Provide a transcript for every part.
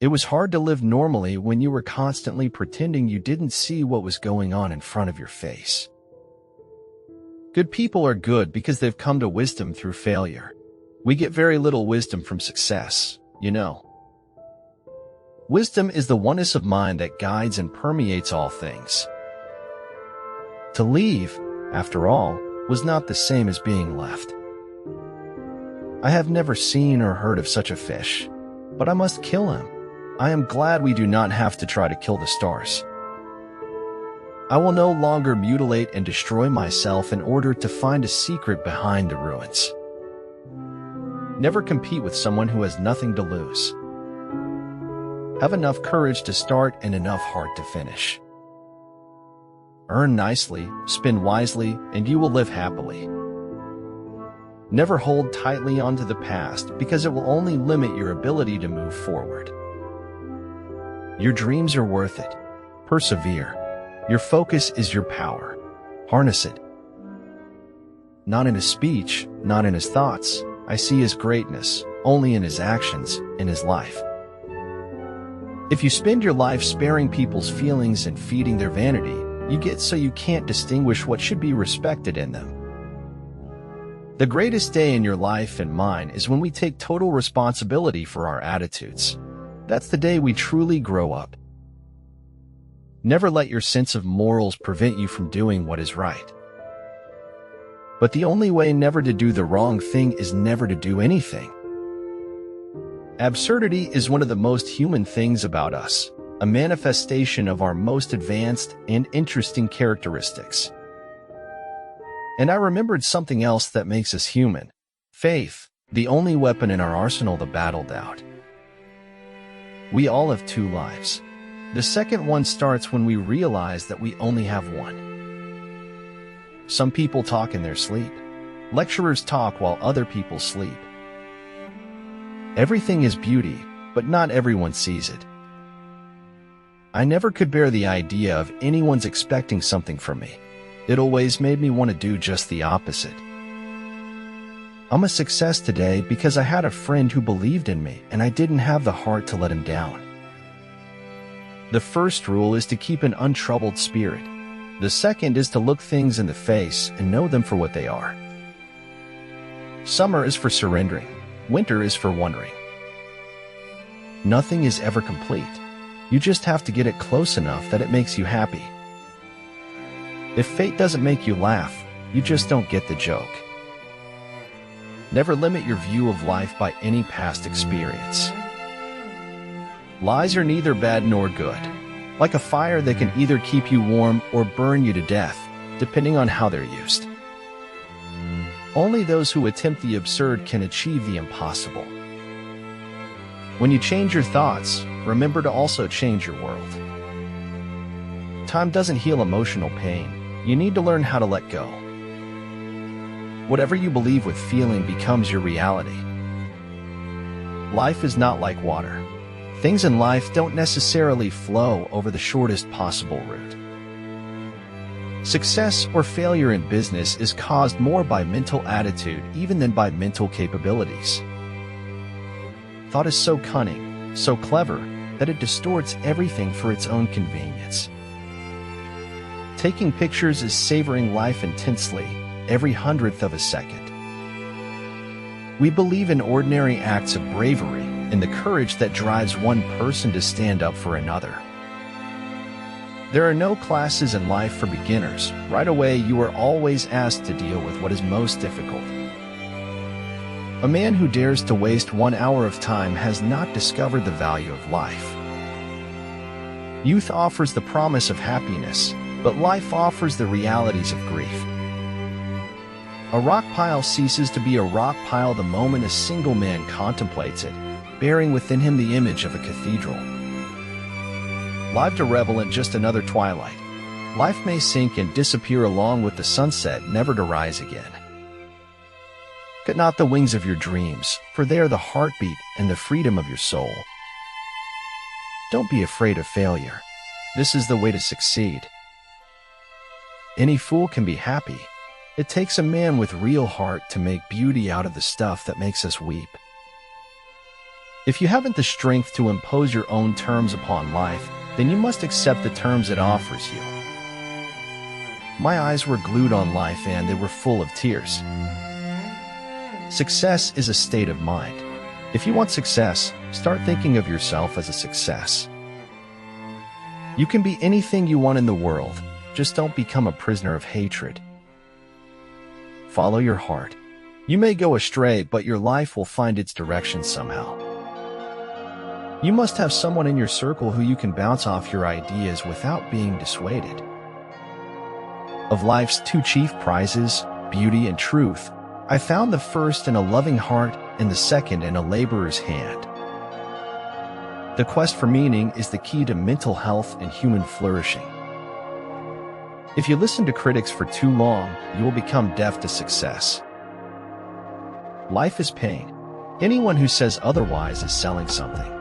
It was hard to live normally when you were constantly pretending you didn't see what was going on in front of your face. Good people are good because they've come to wisdom through failure. We get very little wisdom from success, you know. Wisdom is the oneness of mind that guides and permeates all things. To leave, after all, was not the same as being left. I have never seen or heard of such a fish, but I must kill him. I am glad we do not have to try to kill the stars. I will no longer mutilate and destroy myself in order to find a secret behind the ruins. Never compete with someone who has nothing to lose. Have enough courage to start and enough heart to finish. Earn nicely, spend wisely, and you will live happily. Never hold tightly onto the past because it will only limit your ability to move forward. Your dreams are worth it. Persevere. Your focus is your power. Harness it. Not in his speech, not in his thoughts. I see his greatness, only in his actions, in his life. If you spend your life sparing people's feelings and feeding their vanity, you get so you can't distinguish what should be respected in them. The greatest day in your life and mine is when we take total responsibility for our attitudes. That's the day we truly grow up. Never let your sense of morals prevent you from doing what is right. But the only way never to do the wrong thing is never to do anything. Absurdity is one of the most human things about us, a manifestation of our most advanced and interesting characteristics. And I remembered something else that makes us human: faith, the only weapon in our arsenal to battle doubt. We all have two lives. The second one starts when we realize that we only have one. Some people talk in their sleep. Lecturers talk while other people sleep. Everything is beauty, but not everyone sees it. I never could bear the idea of anyone's expecting something from me. It always made me want to do just the opposite. I'm a success today because I had a friend who believed in me and I didn't have the heart to let him down. The first rule is to keep an untroubled spirit. The second is to look things in the face and know them for what they are. Summer is for surrendering. Winter is for wondering. Nothing is ever complete. You just have to get it close enough that it makes you happy. If fate doesn't make you laugh, you just don't get the joke. Never limit your view of life by any past experience. Lies are neither bad nor good. Like a fire, they can either keep you warm or burn you to death, depending on how they're used. Only those who attempt the absurd can achieve the impossible. When you change your thoughts, remember to also change your world. Time doesn't heal emotional pain. You need to learn how to let go. Whatever you believe with feeling becomes your reality. Life is not like water. Things in life don't necessarily flow over the shortest possible route. Success or failure in business is caused more by mental attitude even than by mental capabilities. Thought is so cunning, so clever, that it distorts everything for its own convenience. Taking pictures is savoring life intensely, every hundredth of a second. We believe in ordinary acts of bravery and the courage that drives one person to stand up for another. There are no classes in life for beginners. Right away, you are always asked to deal with what is most difficult. A man who dares to waste 1 hour of time has not discovered the value of life. Youth offers the promise of happiness, but life offers the realities of grief. A rock pile ceases to be a rock pile the moment a single man contemplates it, bearing within him the image of a cathedral. Life to revel in just another twilight. Life may sink and disappear along with the sunset, never to rise again. Cut not the wings of your dreams, for they are the heartbeat and the freedom of your soul. Don't be afraid of failure. This is the way to succeed. Any fool can be happy. It takes a man with real heart to make beauty out of the stuff that makes us weep. If you haven't the strength to impose your own terms upon life, then you must accept the terms it offers you. My eyes were glued on life and they were full of tears. Success is a state of mind. If you want success, start thinking of yourself as a success. You can be anything you want in the world, just don't become a prisoner of hatred. Follow your heart. You may go astray, but your life will find its direction somehow. You must have someone in your circle who you can bounce off your ideas without being dissuaded. Of life's two chief prizes, beauty and truth, I found the first in a loving heart and the second in a laborer's hand. The quest for meaning is the key to mental health and human flourishing. If you listen to critics for too long, you will become deaf to success. Life is pain. Anyone who says otherwise is selling something.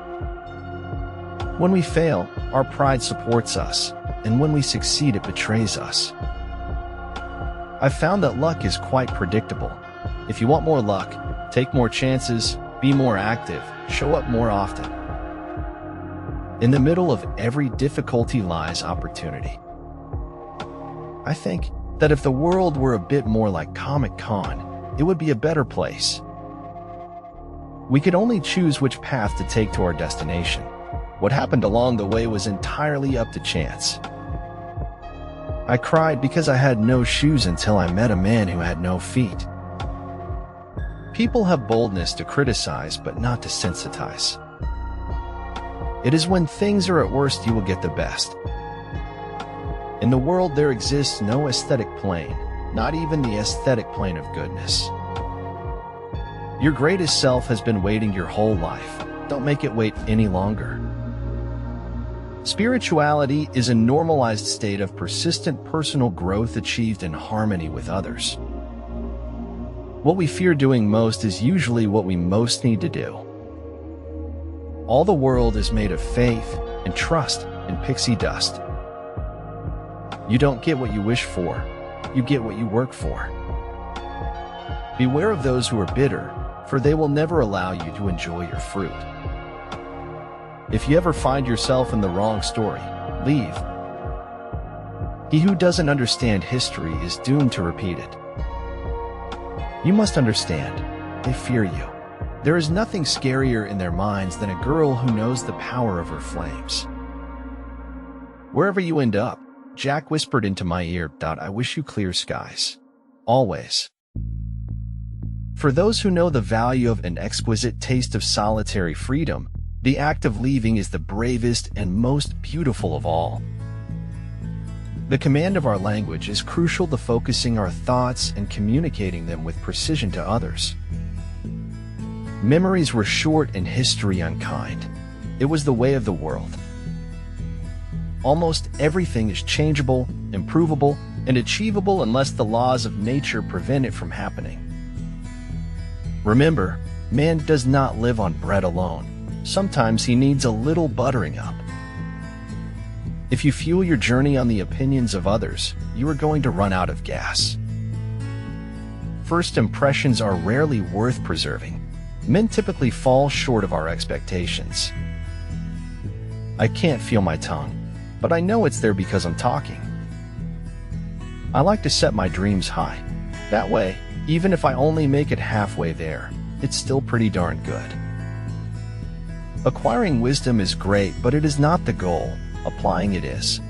When we fail, our pride supports us, and when we succeed, it betrays us. I've found that luck is quite predictable. If you want more luck, take more chances, be more active, show up more often. In the middle of every difficulty lies opportunity. I think that if the world were a bit more like Comic-Con, it would be a better place. We could only choose which path to take to our destination. What happened along the way was entirely up to chance. I cried because I had no shoes until I met a man who had no feet. People have boldness to criticize, but not to sensitize. It is when things are at worst you will get the best. In the world there exists no aesthetic plane, not even the aesthetic plane of goodness. Your greatest self has been waiting your whole life. Don't make it wait any longer. Spirituality is a normalized state of persistent personal growth achieved in harmony with others. What we fear doing most is usually what we most need to do. All the world is made of faith and trust and pixie dust. You don't get what you wish for, you get what you work for. Beware of those who are bitter, for they will never allow you to enjoy your fruit. If you ever find yourself in the wrong story, leave. He who doesn't understand history is doomed to repeat it. You must understand, they fear you. There is nothing scarier in their minds than a girl who knows the power of her flames. Wherever you end up, Jack whispered into my ear, I wish you clear skies. Always. For those who know the value of an exquisite taste of solitary freedom, the act of leaving is the bravest and most beautiful of all. The command of our language is crucial to focusing our thoughts and communicating them with precision to others. Memories were short and history unkind. It was the way of the world. Almost everything is changeable, improvable, and achievable unless the laws of nature prevent it from happening. Remember, man does not live on bread alone. Sometimes he needs a little buttering up. If you fuel your journey on the opinions of others, you are going to run out of gas. First impressions are rarely worth preserving. Men typically fall short of our expectations. I can't feel my tongue, but I know it's there because I'm talking. I like to set my dreams high. That way, even if I only make it halfway there, it's still pretty darn good. Acquiring wisdom is great, but it is not the goal. Applying it is.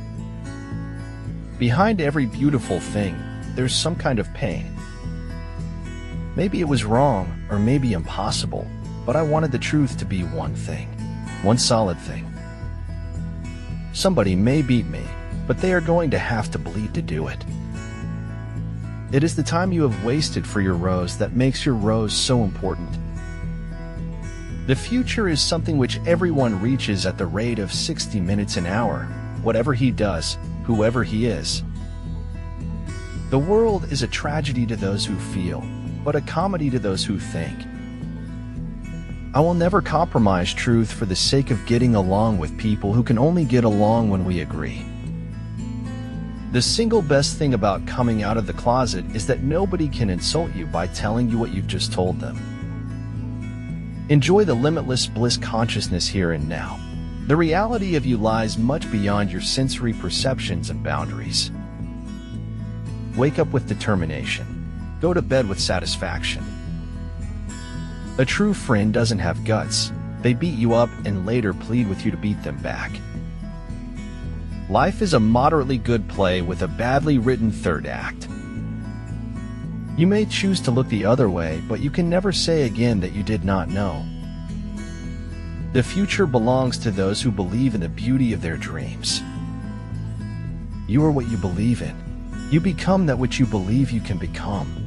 Behind every beautiful thing, there's some kind of pain. Maybe it was wrong, or maybe impossible, but I wanted the truth to be one thing, one solid thing. Somebody may beat me, but they are going to have to bleed to do it. It is the time you have wasted for your rose that makes your rose so important. The future is something which everyone reaches at the rate of 60 minutes an hour, whatever he does, whoever he is. The world is a tragedy to those who feel, but a comedy to those who think. I will never compromise truth for the sake of getting along with people who can only get along when we agree. The single best thing about coming out of the closet is that nobody can insult you by telling you what you've just told them. Enjoy the limitless bliss consciousness here and now. The reality of you lies much beyond your sensory perceptions and boundaries. Wake up with determination. Go to bed with satisfaction. A true friend doesn't have guts. They beat you up and later plead with you to beat them back. Life is a moderately good play with a badly written third act. You may choose to look the other way, but you can never say again that you did not know. The future belongs to those who believe in the beauty of their dreams. You are what you believe in. You become that which you believe you can become.